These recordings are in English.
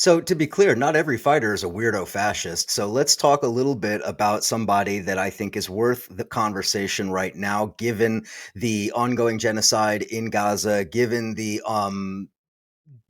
So, to be clear, not every fighter is a weirdo fascist. So, let's talk a little bit about somebody that I think is worth the conversation right now, given the ongoing genocide in Gaza, given the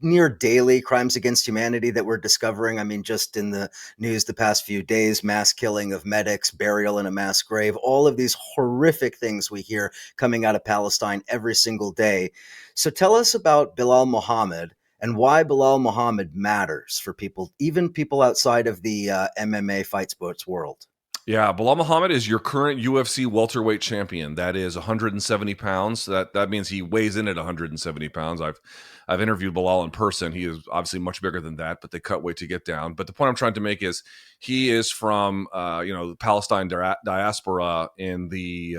near daily crimes against humanity that we're discovering. I mean, just in the news the past few days, mass killing of medics, burial in a mass grave, all of these horrific things we hear coming out of Palestine every single day. So tell us about Bilal Muhammad and why Bilal Muhammad matters for people, even people outside of the MMA fight sports world. Yeah, Belal Muhammad is your current UFC welterweight champion. That is 170 pounds. That means he weighs in at 170 pounds. I've interviewed Belal in person. He is obviously much bigger than that, but they cut weight to get down. But the point I'm trying to make is he is from the Palestine diaspora in the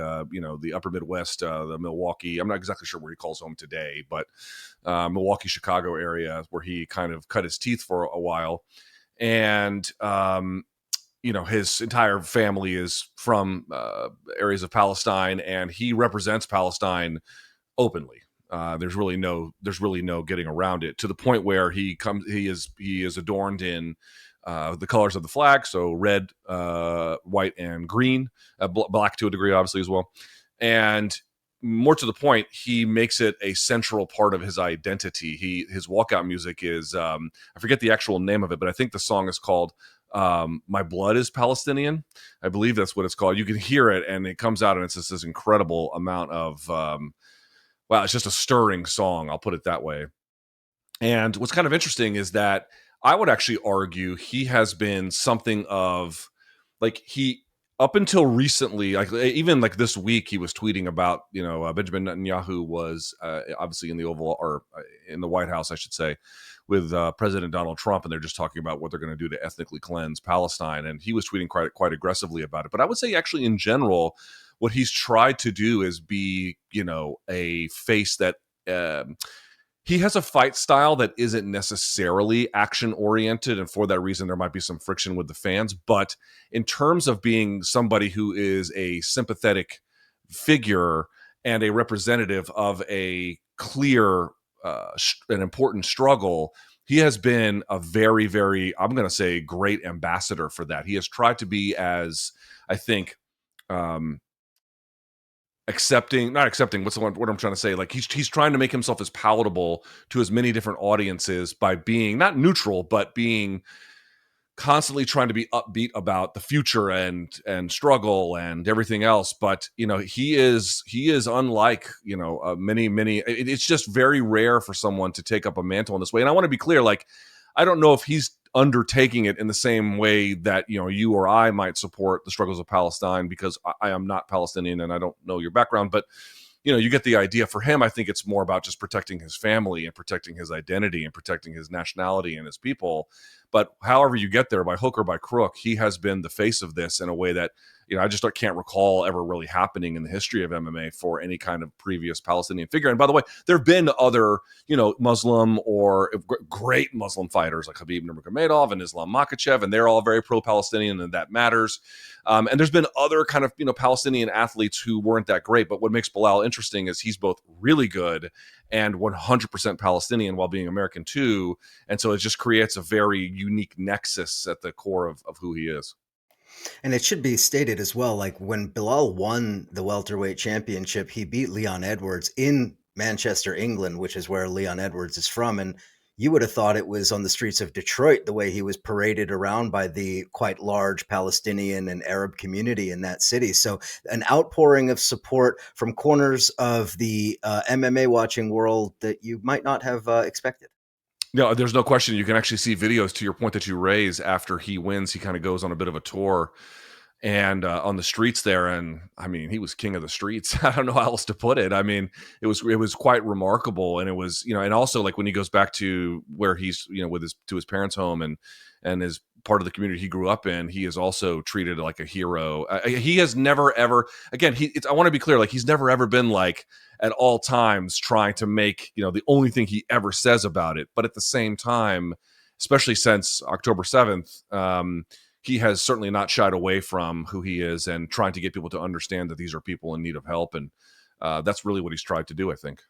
the Upper Midwest, the Milwaukee. I'm not exactly sure where he calls home today, but Milwaukee, Chicago area where he kind of cut his teeth for a while, and his entire family is from areas of Palestine, and he represents Palestine openly. There's really no getting around it, to the point where he is adorned in the colors of the flag, so red, white, and green, black to a degree, obviously, as well. And more to the point, he makes it a central part of his identity. His walkout music is I forget the actual name of it, but I think the song is called "My Blood is Palestinian." I believe that's what it's called. You can hear it, and it comes out, and it's just this incredible amount of wow, it's just a stirring song. I'll put it that way. And what's kind of interesting is that I would actually argue he has been something of, like, he, up until recently, like even like this week, he was tweeting about, Benjamin Netanyahu was obviously in the Oval, or in the White House, I should say, with President Donald Trump, and they're just talking about what they're going to do to ethnically cleanse Palestine, and he was tweeting quite aggressively about it. But I would say, actually, in general, what he's tried to do is be, a face that. He has a fight style that isn't necessarily action oriented, and for that reason there might be some friction with the fans. But in terms of being somebody who is a sympathetic figure and a representative of a clear an important struggle, he has been a very, very, I'm going to say, great ambassador for that. He has tried to be as, I think, um, accepting, not accepting, what's the one, what I'm trying to say, like he's trying to make himself as palatable to as many different audiences by being not neutral, but being constantly trying to be upbeat about the future and struggle and everything else. But he is unlike, many. It's just very rare for someone to take up a mantle in this way. And I want to be clear, like, I don't know if he's undertaking it in the same way that you or I might support the struggles of Palestine, because I am not Palestinian and I don't know your background. But you get the idea. For him, I think it's more about just protecting his family and protecting his identity and protecting his nationality and his people. But however you get there, by hook or by crook, he has been the face of this in a way that, I just can't recall ever really happening in the history of MMA for any kind of previous Palestinian figure. And by the way, there have been other, Muslim or great Muslim fighters like Khabib Nurmagomedov and Islam Makhachev, and they're all very pro-Palestinian, and that matters. And there's been other kind of, Palestinian athletes who weren't that great. But what makes Belal interesting is he's both really good and 100% Palestinian while being American too. And so it just creates a very unique nexus at the core of who he is. And it should be stated as well, like when Bilal won the welterweight championship, he beat Leon Edwards in Manchester, England, which is where Leon Edwards is from. And you would have thought it was on the streets of Detroit, the way he was paraded around by the quite large Palestinian and Arab community in that city. So, an outpouring of support from corners of the MMA watching world that you might not have expected. No, there's no question. You can actually see videos, to your point that you raise, after he wins. He kind of goes on a bit of a tour and on the streets there, and I mean, he was king of the streets. I don't know how else to put it. I mean, it was quite remarkable. And it was, and also, like, when he goes back to where he's, with his parents' home, and is part of the community he grew up in, he is also treated like a hero. He has never ever, again, I want to be clear, like, he's never ever been, like, at all times trying to make, the only thing he ever says about it. But at the same time, especially since October 7th, he has certainly not shied away from who he is and trying to get people to understand that these are people in need of help. And that's really what he's tried to do, I think.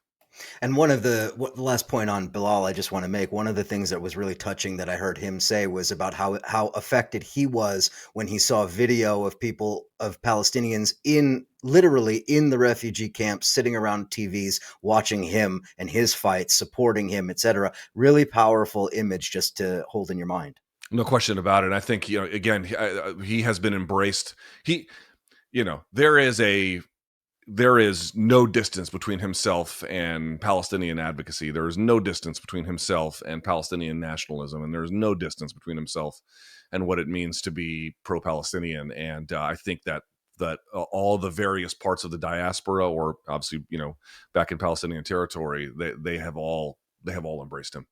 And the last point on Bilal I just want to make, one of the things that was really touching that I heard him say was about how affected he was when he saw video of people of Palestinians in literally in the refugee camps sitting around TVs watching him and his fights, supporting him, etc. Really powerful image just to hold in your mind. No question about it. I think, again, he has been embraced. He, there is no distance between himself and Palestinian advocacy. There is no distance between himself and Palestinian nationalism, and there is no distance between himself and what it means to be pro-Palestinian. And I think that all the various parts of the diaspora, or obviously, back in Palestinian territory, they have all embraced him.